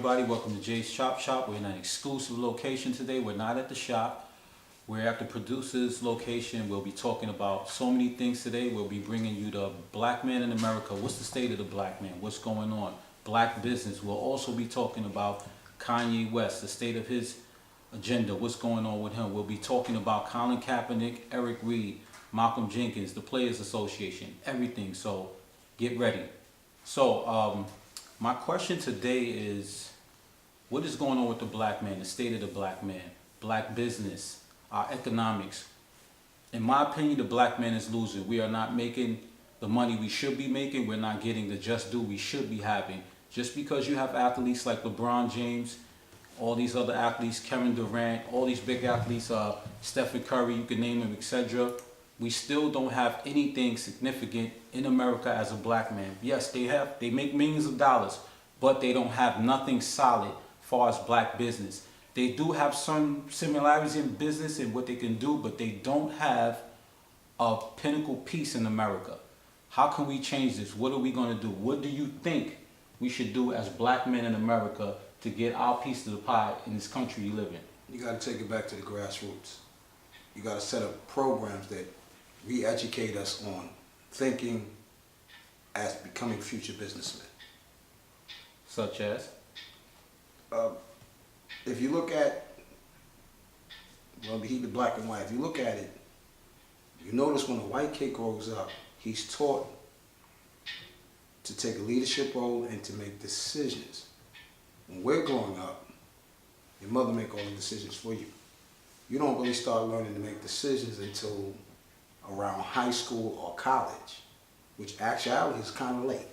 everybody? Welcome to Jay's Chop Shop. We're in an exclusive location today. We're not at the shop. We're at the producer's location. We'll be talking about so many things today. We'll be bringing you the black man in America. What's the state of the black man? What's going on? Black business. We'll also be talking about Kanye West, the state of his agenda. What's going on with him? We'll be talking about Colin Kaepernick, Eric Reed, Malcolm Jenkins, the Players Association, everything. So get ready. So, my question today is, what is going on with the black man, the state of the black man, black business, our economics? In my opinion, the black man is losing. We are not making the money we should be making. We're not getting the just due we should be having. Just because you have athletes like LeBron James, all these other athletes, Kevin Durant, all these big athletes, Stephen Curry, you can name them, etc. We still don't have anything significant in America as a black man. Yes, they make millions of dollars, but they don't have nothing solid as far as black business. They do have some similarities in business and what they can do, but they don't have a pinnacle piece in America. How can we change this? What are we going to do? What do you think we should do as black men in America to get our piece of the pie in this country you live in? You got to take it back to the grassroots. You got to set up programs that re-educate us on thinking as becoming future businessmen. Such as? If you look at, well, we keep it black and white. If you look at it, you notice when a white kid grows up, he's taught to take a leadership role and to make decisions. When we're growing up, your mother make all the decisions for you. You don't really start learning to make decisions until around high school or college, which actually is kind of late.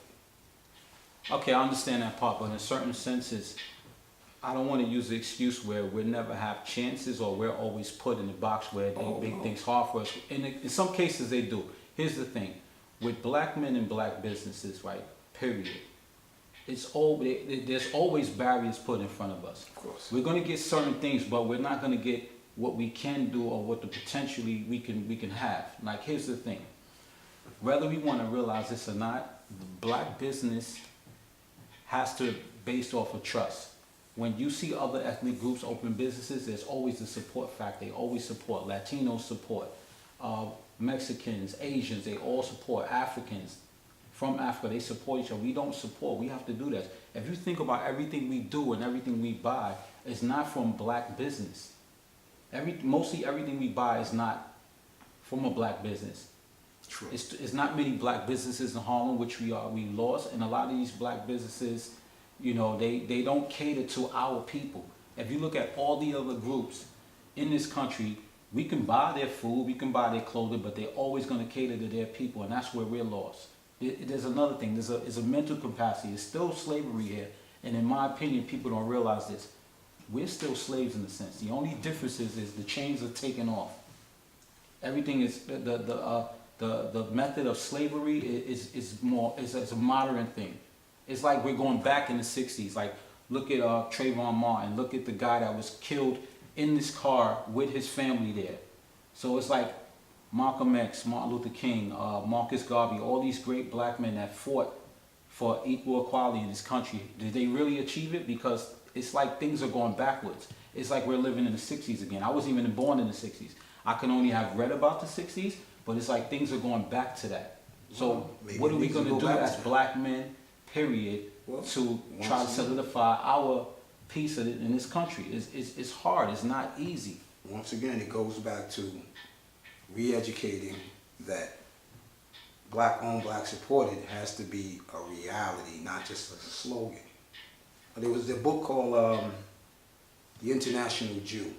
Okay, I understand that part, but in certain senses, I don't want to use the excuse where we never have chances or we're always put in the box where they make things hard for us. In some cases, they do. Here's the thing. With black men and black businesses, right, period, there's always barriers put in front of us. Of course. We're going to get certain things, but we're not going to get what we can do or what the potentially we can have. Like, here's the thing. Whether we want to realize this or not, black business has to be based off of trust. When you see other ethnic groups open businesses, there's always a support factor. They always support. Latinos support. Mexicans, Asians, they all support. Africans from Africa, they support each other. We don't support. We have to do that. If you think about everything we do and everything we buy, it's not from black business. Mostly everything we buy is not from a black business. True. It's not many black businesses in Harlem, which we lost, and a lot of these black businesses, you know, they don't cater to our people. If you look at all the other groups in this country, we can buy their food, we can buy their clothing, but they're always going to cater to their people, and that's where we're lost. There's another thing. There's a mental capacity. There's still slavery here, and in my opinion, people don't realize this. We're still slaves in a sense. The only difference is the chains are taken off. Everything is the method of slavery is a modern thing. It's like we're going back in the 60s. Like, look at Trayvon Martin. Look at the guy that was killed in this car with his family there. So it's like Malcolm X, Martin Luther King, Marcus Garvey, all these great black men that fought for equal equality in this country. Did they really achieve it? Because it's like things are going backwards. It's like we're living in the 60s again. I wasn't even born in the 60s. I can only have read about the 60s, but it's like things are going back to that. So what are we going to do as black men, period, to try to solidify our piece of it in this country? It's hard. It's not easy. Once again, it goes back to re-educating that black owned, black supported has to be a reality, not just a slogan. There was a book called The International Jew.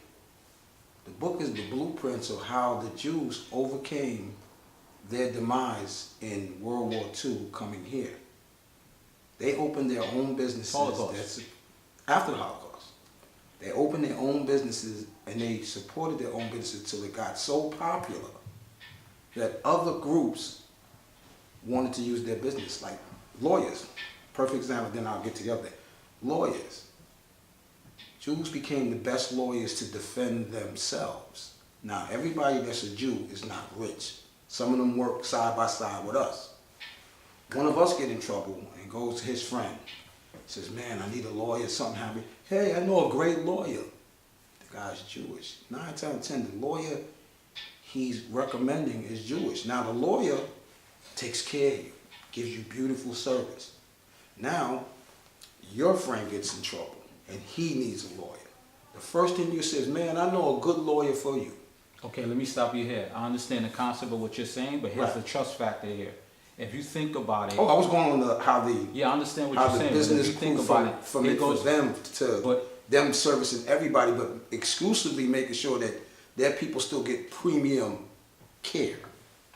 The book is the blueprints of how the Jews overcame their demise in World War II coming here. They opened their own businesses. After the Holocaust. They opened their own businesses and they supported their own businesses until it got so popular that other groups wanted to use their business, like lawyers. Perfect example, then I'll get to the other. Lawyers. Jews became the best lawyers to defend themselves. Now, everybody that's a Jew is not rich. Some of them work side by side with us. One of us get in trouble and goes to his friend Says, man, I need a lawyer, something happened. Hey, I know a great lawyer. The guy's Jewish. 9 times out of 10, the lawyer he's recommending is Jewish. Now the lawyer takes care of you, gives you beautiful service. Now, your friend gets in trouble and he needs a lawyer. The first thing you say is, man, I know a good lawyer for you. Okay, let me stop you here. I understand the concept of what you're saying, but here's Right. the trust factor here. If you think about it, Oh, I was going on how the yeah, I understand what how you're the saying. But if business you think grew about it, from it it goes. for them to But them servicing everybody, but exclusively making sure that their people still get premium care.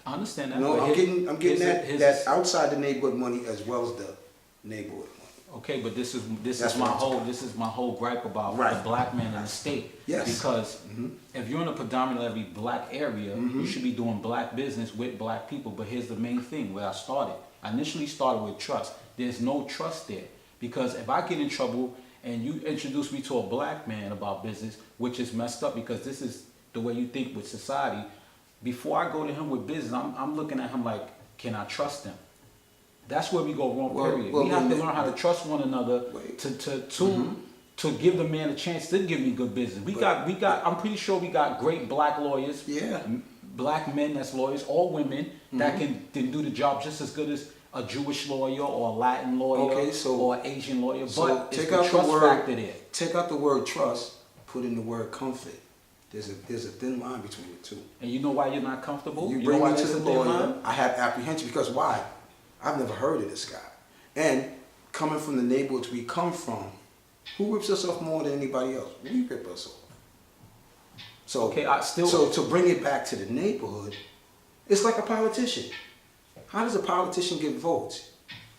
I understand that. You know, but I'm here- getting here's that outside the neighborhood money as well as the neighborhood money. Okay, but this is That's what I'm talking about. this is my whole gripe about Right. the black man in the state. Yes. Because Mhm. if you're in a predominantly black area, you should be doing black business with black people. But here's the main thing where I started. I initially started with trust. There's no trust there. Because if I get in trouble and you introduce me to a black man about business, which is messed up because this is the way you think with society, before I go to him with business, I'm looking at him like, can I trust him? That's where we go wrong, Well, period. well, we have to then learn how to trust one another Wait. to give the man a chance to give me good business. We got I'm pretty sure we got great black lawyers, Yeah. black men that's lawyers, or women that can do the job just as good as a Jewish lawyer or a Latin lawyer Okay, so- or an Asian lawyer. So But it's take the out the trust word factor there. take out the word trust, put in the word comfort. There's a thin line between the two. And you know why you're not comfortable? You know bring why me to there's the a thin lawyer, line? I have apprehension because why? I've never heard of this guy. And coming from the neighborhoods we come from, who rips us off more than anybody else? We rip us off. So, Okay, I still- so to bring it back to the neighborhood, it's like a politician. How does a politician get votes?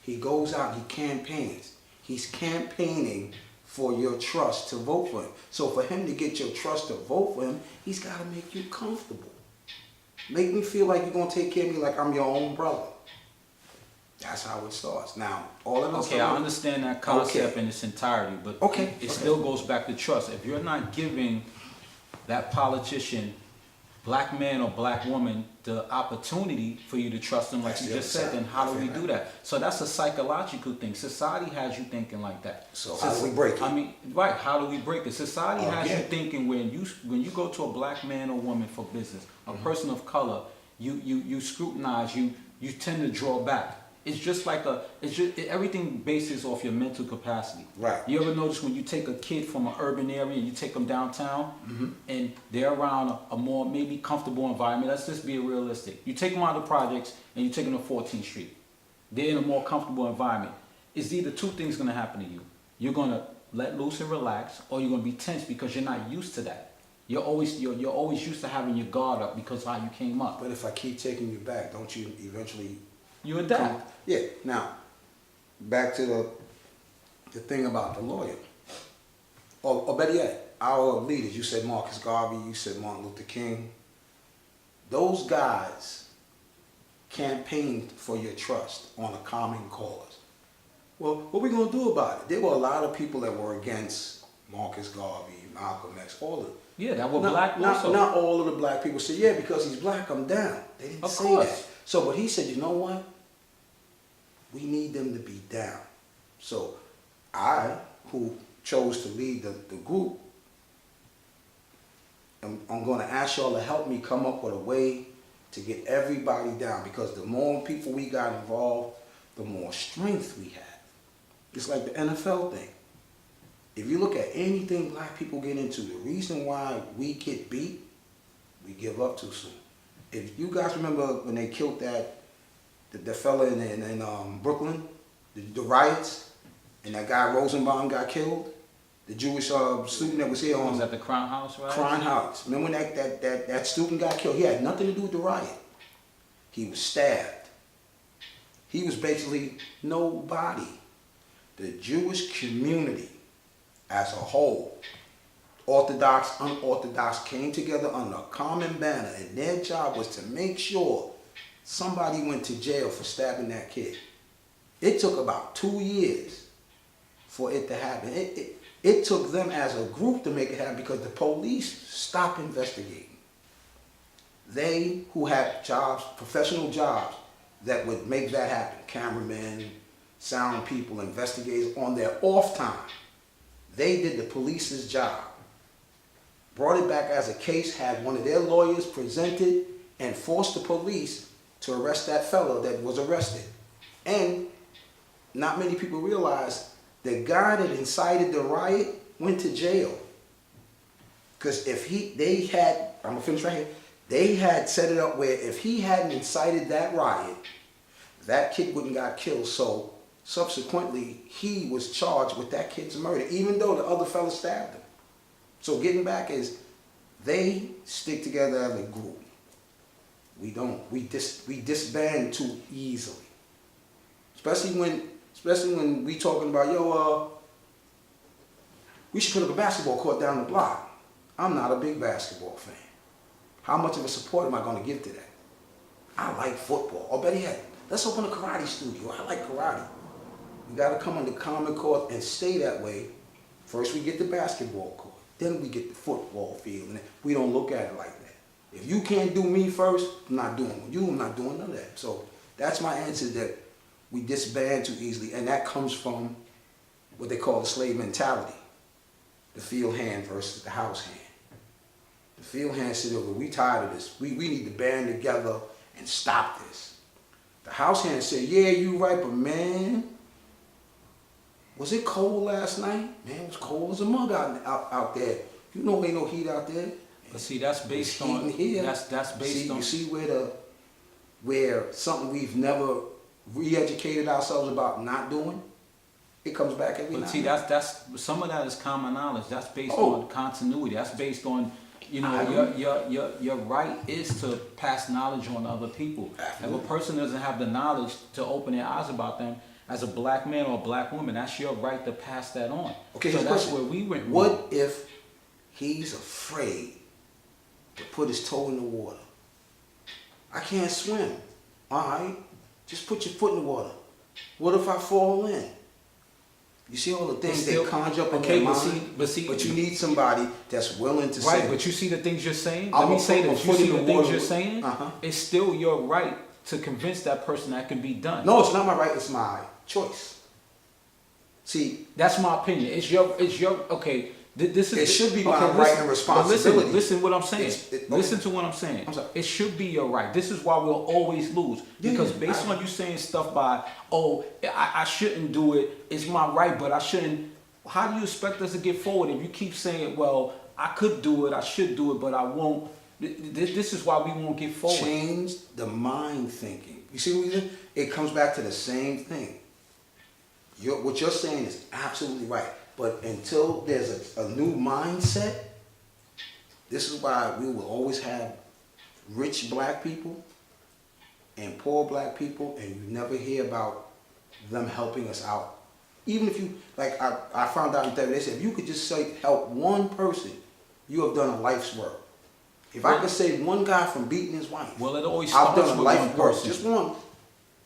He goes out, he campaigns. He's campaigning for your trust to vote for him. So for him to get your trust to vote for him, he's got to make you comfortable. Make me feel like you're going to take care of me like I'm your own brother. That's how it starts. Now, all of us. Okay, I understand that concept Okay. in its entirety, but Okay, it okay. still goes back to trust. If you're not giving that politician, black man or black woman, the opportunity for you to trust them, like That's you the just other said, side. then how do we That's do that? So that's a psychological thing. Society has you thinking like that. So how do we break it? I mean, right? How do we break it? Society has you Again. thinking when you go to a black man or woman for business, a Mm-hmm. person of color, you scrutinize, you tend to draw back. It's just like everything bases off your mental capacity. Right. You ever notice when you take a kid from an urban area and you take them downtown and they're around a more maybe comfortable environment? Let's just be realistic. You take them out of the projects and you take them to 14th Street. They're in a more comfortable environment. It's either two things going to happen to you. You're going to let loose and relax, or you're going to be tense because you're not used to that. You're always used to having your guard up because of how you came up. But if I keep taking you back, don't you eventually You adapt. Yeah. Now, back to the thing about the lawyer. Or better yet, our leaders. You said Marcus Garvey. You said Martin Luther King. Those guys campaigned for your trust on a common cause. Well, what are we going to do about it? There were a lot of people that were against Marcus Garvey, Malcolm X, all of them. Yeah, that were black also. Not all of the black people said, yeah, because he's black, I'm down. They didn't Of say course. that. So, but he said, you know what? We need them to be down. So I, who chose to lead the group, I'm going to ask y'all to help me come up with a way to get everybody down, because the more people we got involved, the more strength we have. It's like the NFL thing. If you look at anything black people get into, the reason why we get beat, we give up too soon. If you guys remember when they killed the fella in Brooklyn, the riots, and that guy Rosenbaum got killed, the Jewish student that was here Was on at the Crown House, right? Crown House. Remember when that student got killed? He had nothing to do with the riot. He was stabbed. He was basically nobody. The Jewish community as a whole, Orthodox, unorthodox, came together under a common banner, and their job was to make sure somebody went to jail for stabbing that kid. It took about 2 years for it to happen. It took them as a group to make it happen because the police stopped investigating. They who had jobs, professional jobs, that would make that happen, cameramen, sound people, investigators on their off time. They did the police's job. Brought it back as a case, had one of their lawyers presented, and forced the police to arrest that fellow that was arrested. And not many people realize the guy that incited the riot went to jail. Because if they had, I'm gonna finish right here, they had set it up where if he hadn't incited that riot, that kid wouldn't got killed. So subsequently, he was charged with that kid's murder, even though the other fella stabbed him. So getting back is, they stick together as a group. We don't. We disband too easily. Especially when we talking about, we should put up a basketball court down the block. I'm not a big basketball fan. How much of a support am I going to give to that? I like football. Or better yet, let's open a karate studio. I like karate. We got to come on the common court and stay that way. First we get the basketball court. Then we get the football field. And we don't look at it like that. If you can't do me first, I'm not doing you. I'm not doing none of that. So that's my answer, that we disband too easily. And that comes from what they call the slave mentality. The field hand versus the house hand. The field hand said, "Okay, we tired of this. We need to band together and stop this." The house hand said, "Yeah, you right, but man, was it cold last night? Man, it was cold as a mug out there. You know ain't no heat out there." But see, that's based on that's based on. You see where something we've never re-educated ourselves about not doing. It comes back every night. But see, that's some of that is common knowledge. That's based on continuity. That's based on, your right is to pass knowledge on to other people. Absolutely. If a person doesn't have the knowledge to open their eyes about them, as a black man or a black woman, that's your right to pass that on. Okay, so here's that's question. where we went wrong. What if he's afraid to put his toe in the water? I can't swim. All right, just put your foot in the water. What if I fall in? You see all the things they conjure up in their mind? But you need somebody that's willing to say. Right, but you see the things you're saying? I'm Let me say this. You see the things you're water. saying? It's still your right to convince that person that can be done. No, it's not my right, it's my choice. See, that's my opinion. It's your okay. This is it should be my okay, right and responsibility. Listen what I'm saying. Listen to what I'm saying. It should be your right. This is why we'll always lose. Because based on you saying stuff by, I shouldn't do it, it's my right, but I shouldn't. How do you expect us to get forward if you keep saying, well, I could do it, I should do it, but I won't? This is why we won't get forward. Change the mind thinking. You see what we did? It comes back to the same thing. What you're saying is absolutely right. But until there's a new mindset, this is why we will always have rich black people and poor black people, and you never hear about them helping us out. Even if you, like I found out in therapy, they said, if you could just say help one person, you have done a life's work. If I could save one guy from beating his wife, well, it always I've starts done a with life's one work, person. just one.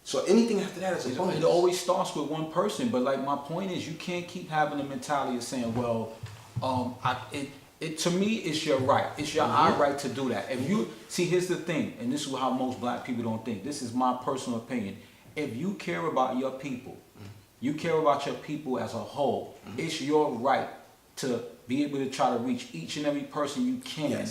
So anything after that is a bonus. It always starts with one person, but like my point is, you can't keep having the mentality of saying, well, to me, it's your right. It's your right to do that. If you see, here's the thing, and this is how most black people don't think. This is my personal opinion. If you care about your people, you care about your people as a whole. It's your right to be able to try to reach each and every person you can,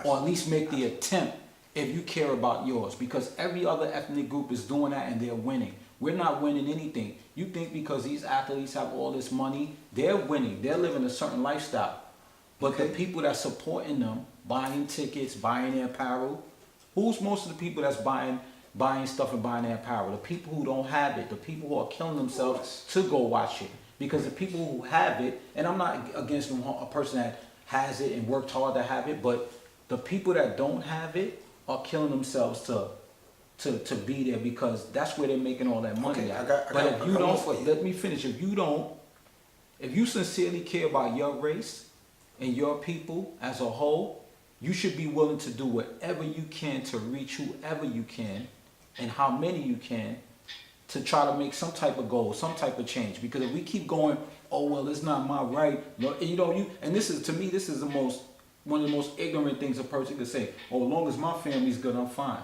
or at least make the attempt. If you care about yours, because every other ethnic group is doing that and they're winning. We're not winning anything. You think because these athletes have all this money, they're winning. They're living a certain lifestyle. But the people that's supporting them, buying tickets, buying their apparel, who's most of the people that's buying stuff and buying their apparel? The people who don't have it, the people who are killing themselves to go watch it. Because the people who have it, and I'm not against a person that has it and worked hard to have it, but the people that don't have it are killing themselves to be there, because that's where they're making all that money at. But if you don't, let me finish. If you sincerely care about your race and your people as a whole, you should be willing to do whatever you can to reach whoever you can and how many you can to try to make some type of goal, some type of change. Because if we keep going, oh well, it's not my right, and this is, to me, this is one of the most ignorant things a person could say. Oh, as long as my family's good, I'm fine.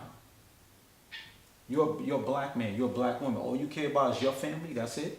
You're a black man, you're a black woman. All you care about is your family, that's it?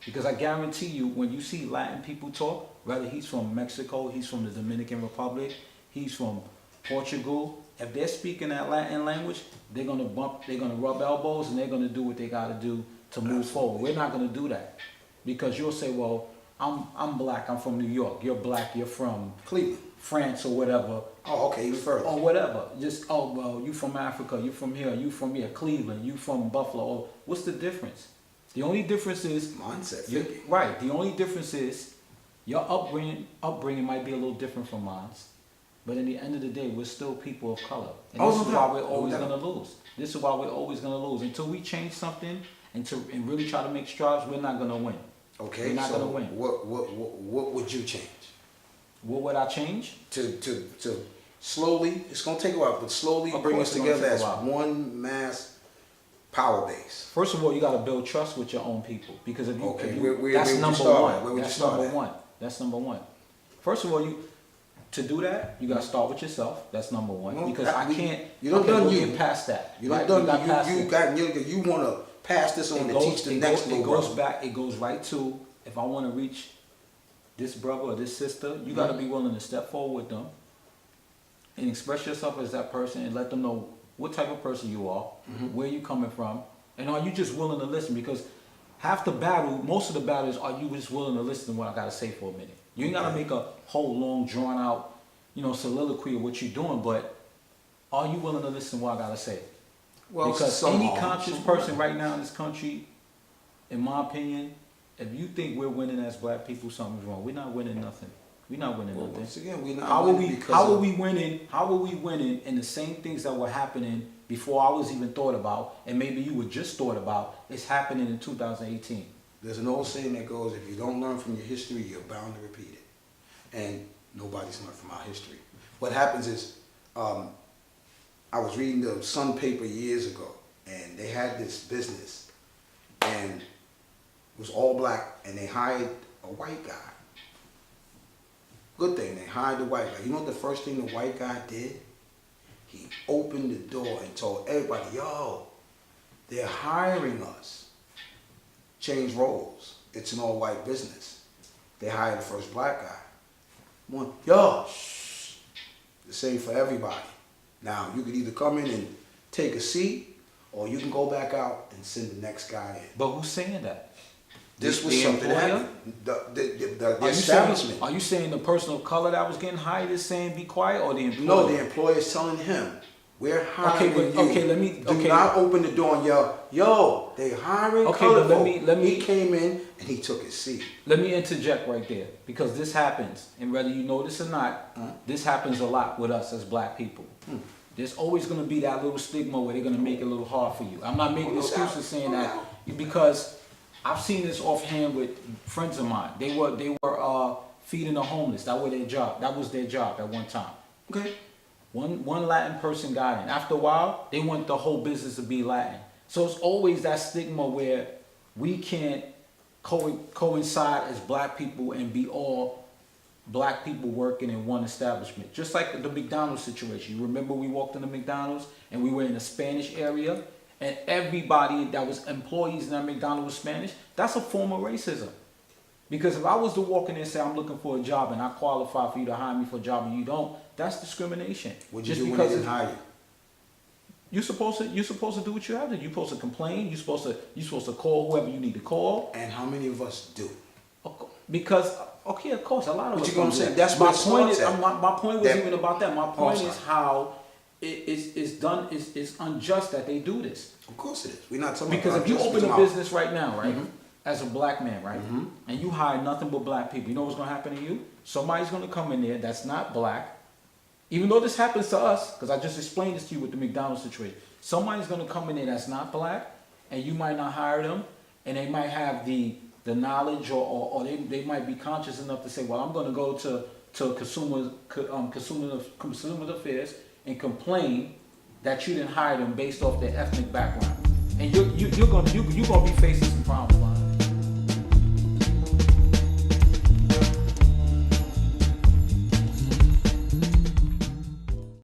Because I guarantee you, when you see Latin people talk, whether he's from Mexico, he's from the Dominican Republic, he's from Portugal, if they're speaking that Latin language, they're gonna rub elbows and they're gonna do what they gotta do to move forward. We're not gonna do that. Because you'll say, well, I'm black, I'm from New York. You're black, you're from Cleveland. France or whatever. Oh, okay, even further. Or whatever. Just, oh, well, you from Africa, you from here, you from here, Cleveland, you from Buffalo. Or, what's the difference? The only difference is Mindset. right. The only difference is your upbringing might be a little different from mine, but in the end of the day, we're still people of color, and this is why we're always gonna lose. This is why we're always gonna lose until we change something and really try to make strides. We're not gonna win. Okay, we're not so gonna win. What would you change? What would I change? To slowly, it's gonna take a while, but slowly Of bring course us it's gonna together take a as while. one mass power base. First of all, you got to build trust with your own people, because if you, Okay, if you where that's would you number start one. at? Where would you That's start number at? one. That's number one. First of all, to do that, you got to start with yourself. That's number one. Well, Because that- I can't. you don't okay, done we'll you. get past that. You right? don't We got past you it. got you want to pass this on It and teach the next it little goes brother. back. It goes right to, if I want to reach this brother or this sister, you got to be willing to step forward with them and express yourself as that person and let them know what type of person you are, where you coming from, and are you just willing to listen? Because half the battle, most of the battle is, are you just willing to listen to what I got to say for a minute? You ain't got to make a whole long drawn out, soliloquy of what you're doing, but are you willing to listen to what I got to say? Well, Because some any are, conscious some person aren't. right now in this country, in my opinion, if you think we're winning as black people, something's wrong. We're not winning nothing. We're not winning Well, nothing. once again, we're not How are winning we? because How are of- we winning? How are we winning in the same things that were happening before I was even thought about, and maybe you were just thought about? It's happening in 2018. There's an old saying that goes, if you don't learn from your history, you're bound to repeat it. And nobody's learned from our history. What happens is, I was reading the Sun paper years ago, and they had this business, and it was all black, and they hired a white guy. Good thing, they hired the white guy. You know what the first thing the white guy did? He opened the door and told everybody, yo, they're hiring us. Change roles. It's an all-white business. They hired the first black guy. One, yo, shh. The same for everybody. Now, you could either come in and take a seat, or you can go back out and send the next guy in. But who's saying that? This was The something that employer? happened. The Are you establishment. saying? Are you saying the person of color that was getting hired is saying be quiet, or the employer? No, the employer is telling him, we're hiring but- you. okay, let me- Do okay. not open the door and yell, yo, they hiring Okay, color but let folk." me- let me- He came in and he took his seat. Let me interject right there, because this happens, and whether you know this or not, this happens a lot with us as black people. There's always going to be that little stigma where they're going to make it a little hard for you. I'm not making No doubt. excuses saying No that, doubt. because I've seen this offhand with friends of mine. They were feeding the homeless. That was their job. That was their job at one time. Okay. One Latin person got in. After a while, they want the whole business to be Latin. So it's always that stigma where we can't coincide as black people and be all black people working in one establishment. Just like the McDonald's situation. You remember we walked into McDonald's and we were in the Spanish area, and everybody that was employees in that McDonald's was Spanish? That's a form of racism. Because if I was to walk in there and say I'm looking for a job and I qualify for you to hire me for a job and you don't, that's discrimination. What'd you Just do when they because didn't hire you? you're supposed to do what you have to do. You're supposed to complain. You're supposed to call whoever you need to call. And how many of us do? Because okay, of course, a lot of What us you gonna don't do say? that. That's my where it point is. starts at. My point was That- even about that. My point sorry. is how it's done. It's unjust that they do this. Of course it is. We're not talking Because about if you just open a about- business right now, right, as a black man, right, and you hire nothing but black people, you know what's gonna happen to you? Somebody's gonna come in there that's not black. Even though this happens to us, because I just explained this to you with the McDonald's situation. Somebody's gonna come in there that's not black, and you might not hire them, and they might have the knowledge, or they might be conscious enough to say, well, I'm gonna go to consumer affairs and complain that you didn't hire them based off their ethnic background, and you're gonna be facing some problems.